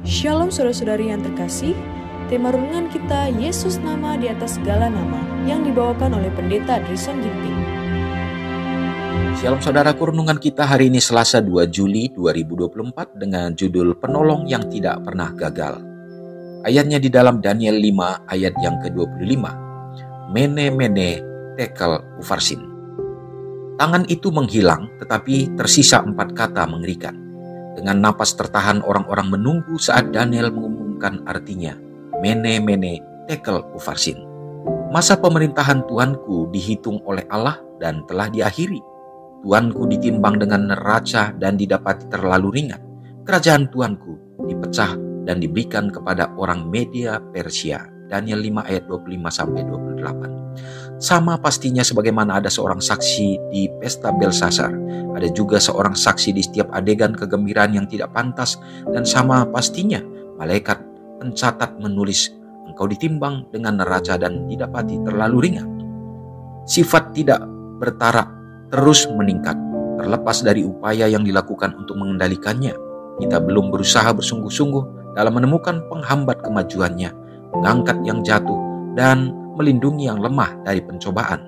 Shalom saudara-saudari yang terkasih, tema renungan kita Yesus nama di atas segala nama yang dibawakan oleh Pendeta Drison Ginting. Shalom saudaraku, renungan kita hari ini Selasa 2 Juli 2024 dengan judul Penolong yang Tidak Pernah Gagal. Ayatnya di dalam Daniel 5 ayat yang ke-25. Mene mene tekel ufarsin. Tangan itu menghilang tetapi tersisa 4 kata mengerikan. Dengan napas tertahan orang-orang menunggu saat Daniel mengumumkan artinya. Mene mene tekel ufarsin. Masa pemerintahan Tuanku dihitung oleh Allah dan telah diakhiri. Tuanku ditimbang dengan neraca dan didapati terlalu ringan. Kerajaan Tuanku dipecah dan diberikan kepada orang Media Persia. Daniel 5 ayat 25-28. Sama pastinya sebagaimana ada seorang saksi di pesta Belsasar, ada juga seorang saksi di setiap adegan kegembiraan yang tidak pantas, dan sama pastinya malaikat pencatat menulis, engkau ditimbang dengan neraca dan didapati terlalu ringan. Sifat tidak bertarak terus meningkat, terlepas dari upaya yang dilakukan untuk mengendalikannya. Kita belum berusaha bersungguh-sungguh dalam menemukan penghambat kemajuannya, mengangkat yang jatuh, dan melindungi yang lemah dari pencobaan.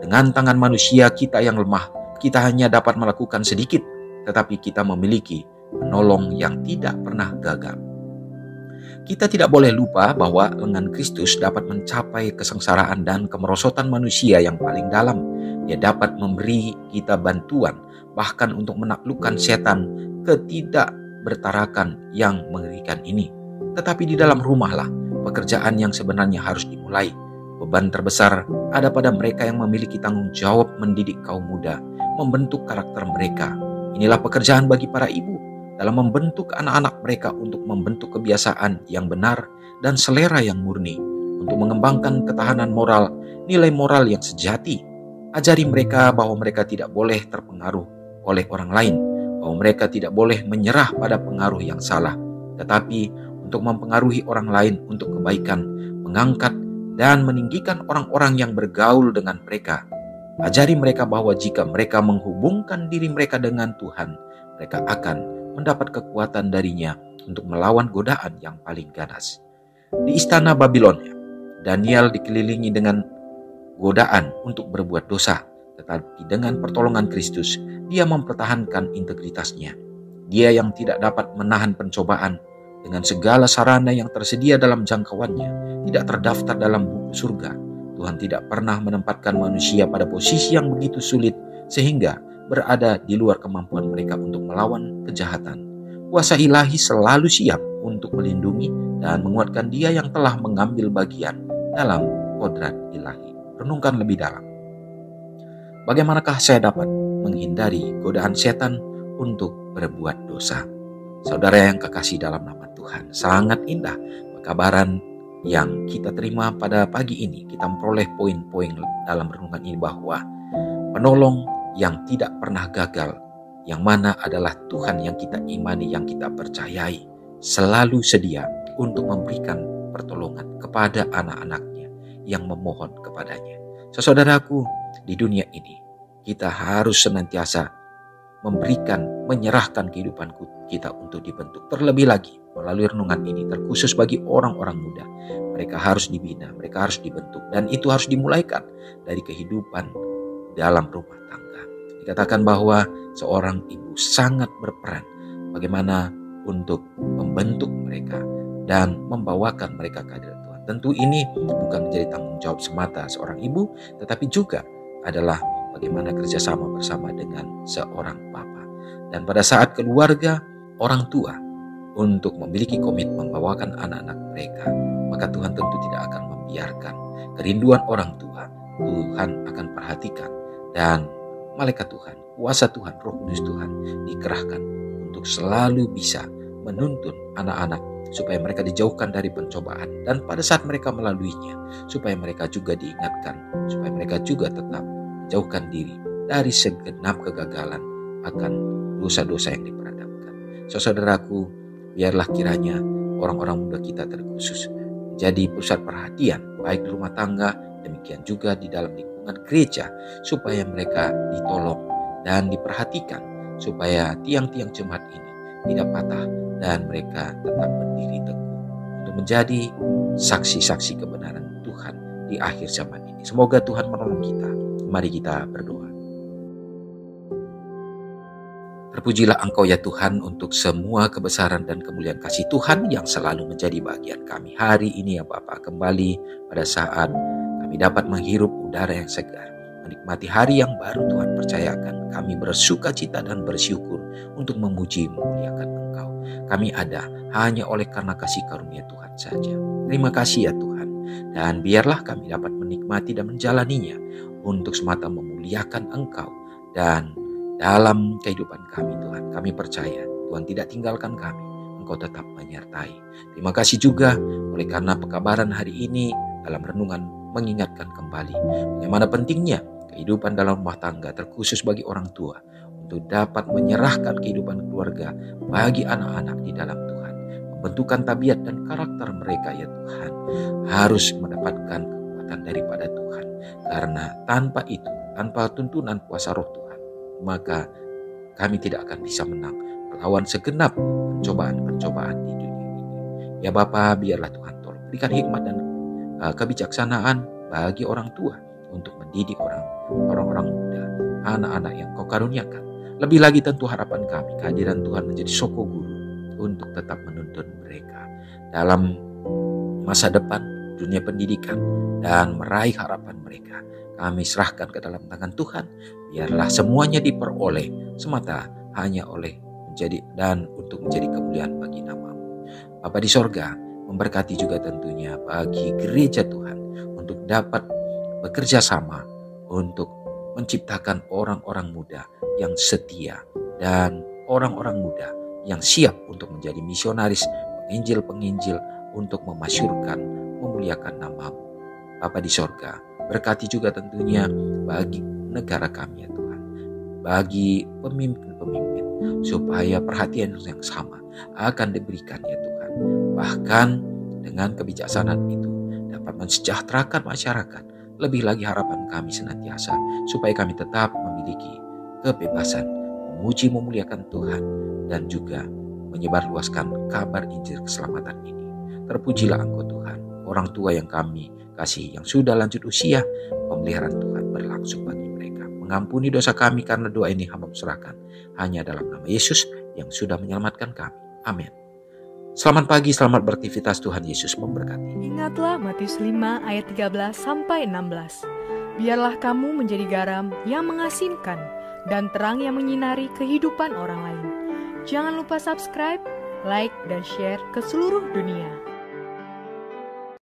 Dengan tangan manusia kita yang lemah, kita hanya dapat melakukan sedikit, tetapi kita memiliki penolong yang tidak pernah gagal. Kita tidak boleh lupa bahwa lengan Kristus dapat mencapai kesengsaraan dan kemerosotan manusia yang paling dalam. Dia dapat memberi kita bantuan, bahkan untuk menaklukkan setan ketidakbertarakan yang mengerikan ini. Tetapi di dalam rumahlah pekerjaan yang sebenarnya harus dimulai. Beban terbesar ada pada mereka yang memiliki tanggung jawab mendidik kaum muda, membentuk karakter mereka. Inilah pekerjaan bagi para ibu dalam membentuk anak-anak mereka untuk membentuk kebiasaan yang benar dan selera yang murni, untuk mengembangkan ketahanan moral, nilai moral yang sejati. Ajari mereka bahwa mereka tidak boleh terpengaruh oleh orang lain, bahwa mereka tidak boleh menyerah pada pengaruh yang salah, tetapi untuk mempengaruhi orang lain untuk kebaikan, mengangkat dan meninggikan orang-orang yang bergaul dengan mereka. Ajari mereka bahwa jika mereka menghubungkan diri mereka dengan Tuhan, mereka akan mendapat kekuatan darinya untuk melawan godaan yang paling ganas. Di istana Babilonia, Daniel dikelilingi dengan godaan untuk berbuat dosa, tetapi dengan pertolongan Kristus, dia mempertahankan integritasnya. Dia yang tidak dapat menahan pencobaan, dengan segala sarana yang tersedia dalam jangkauannya, tidak terdaftar dalam buku surga. Tuhan tidak pernah menempatkan manusia pada posisi yang begitu sulit sehingga berada di luar kemampuan mereka untuk melawan kejahatan. Kuasa ilahi selalu siap untuk melindungi dan menguatkan dia yang telah mengambil bagian dalam kodrat ilahi. Renungkan lebih dalam. Bagaimanakah saya dapat menghindari godaan setan untuk berbuat dosa? Saudara yang kekasih dalam nama Tuhan, sangat indah kabaran yang kita terima pada pagi ini. Kita memperoleh poin-poin dalam renungan ini bahwa penolong yang tidak pernah gagal, yang mana adalah Tuhan yang kita imani, yang kita percayai, selalu sedia untuk memberikan pertolongan kepada anak-anaknya yang memohon kepadanya. Saudaraku, di dunia ini kita harus senantiasa menyerahkan kehidupan kita untuk dibentuk. Terlebih lagi melalui renungan ini terkhusus bagi orang-orang muda. Mereka harus dibina, mereka harus dibentuk, dan itu harus dimulaikan dari kehidupan dalam rumah tangga. Dikatakan bahwa seorang ibu sangat berperan bagaimana untuk membentuk mereka dan membawakan mereka ke hadirat Tuhan. Tentu ini bukan menjadi tanggung jawab semata seorang ibu, tetapi juga adalah bagaimana kerjasama bersama dengan seorang bapa. Dan pada saat keluarga, orang tua untuk memiliki komitmen membawakan anak-anak mereka, maka Tuhan tentu tidak akan membiarkan kerinduan orang tua. Tuhan akan perhatikan, dan malaikat Tuhan, kuasa Tuhan, Roh Kudus Tuhan dikerahkan untuk selalu bisa menuntun anak-anak supaya mereka dijauhkan dari pencobaan, dan pada saat mereka melaluinya, supaya mereka juga diingatkan, supaya mereka juga tetap jauhkan diri dari segenap kegagalan akan dosa-dosa yang diperhadapkan. Saudaraku, biarlah kiranya orang-orang muda kita terkhusus menjadi pusat perhatian baik di rumah tangga, demikian juga di dalam lingkungan gereja, supaya mereka ditolong dan diperhatikan, supaya tiang-tiang jemaat ini tidak patah dan mereka tetap berdiri teguh untuk menjadi saksi-saksi kebenaran Tuhan di akhir zaman ini. Semoga Tuhan menolong kita. Mari kita berdoa. Terpujilah Engkau ya Tuhan untuk semua kebesaran dan kemuliaan kasih Tuhan yang selalu menjadi bagian kami hari ini ya Bapa. Kembali pada saat kami dapat menghirup udara yang segar, menikmati hari yang baru Tuhan percayakan. Kami bersuka cita dan bersyukur untuk memuji memuliakan Engkau. Kami ada hanya oleh karena kasih karunia Tuhan saja. Terima kasih ya Tuhan. Dan biarlah kami dapat menikmati dan menjalaninya untuk semata memuliakan Engkau. Dan dalam kehidupan kami Tuhan, kami percaya Tuhan tidak tinggalkan kami. Engkau tetap menyertai. Terima kasih juga oleh karena pekabaran hari ini dalam renungan mengingatkan kembali bagaimana pentingnya kehidupan dalam rumah tangga, terkhusus bagi orang tua, untuk dapat menyerahkan kehidupan keluarga bagi anak-anak di dalam Tuhan. Pembentukan tabiat dan karakter mereka ya Tuhan harus mendapatkan kekuatan daripada Tuhan. Karena tanpa itu, tanpa tuntunan kuasa roh Tuhan, maka kami tidak akan bisa menang melawan segenap pencobaan-pencobaan di dunia ini. Ya Bapa, biarlah Tuhan tolong berikan hikmat dan kebijaksanaan bagi orang tua untuk mendidik orang-orang muda, anak-anak yang Kau karuniakan. Lebih lagi tentu harapan kami, kehadiran Tuhan menjadi soko guru untuk tetap menuntun mereka dalam masa depan dunia pendidikan dan meraih harapan mereka. Kami serahkan ke dalam tangan Tuhan. Biarlah semuanya diperoleh semata hanya oleh menjadi dan untuk menjadi kemuliaan bagi nama-Mu. Bapa di sorga, memberkati juga tentunya bagi gereja Tuhan untuk dapat bekerja sama untuk menciptakan orang-orang muda yang setia dan orang-orang muda yang siap untuk menjadi misionaris, penginjil-penginjil untuk memasyurkan, memuliakan nama-Mu. Bapa di sorga, berkati juga tentunya bagi negara kami ya Tuhan, bagi pemimpin-pemimpin, supaya perhatian yang sama akan diberikan ya Tuhan. Bahkan dengan kebijaksanaan itu dapat mensejahterakan masyarakat. Lebih lagi harapan kami senantiasa supaya kami tetap memiliki kebebasan memuji memuliakan Tuhan dan juga menyebarluaskan kabar Injil keselamatan ini. Terpujilah Engkau Tuhan, orang tua yang kami kasih yang sudah lanjut usia, pemeliharaan Tuhan berlangsung bagi mereka. Mengampuni dosa kami karena doa ini hamba serahkan hanya dalam nama Yesus yang sudah menyelamatkan kami. Amin. Selamat pagi, selamat beraktivitas, Tuhan Yesus memberkati. Ingatlah Matius 5 ayat 13-16. Biarlah kamu menjadi garam yang mengasinkan dan terang yang menyinari kehidupan orang lain. Jangan lupa subscribe, like, dan share ke seluruh dunia.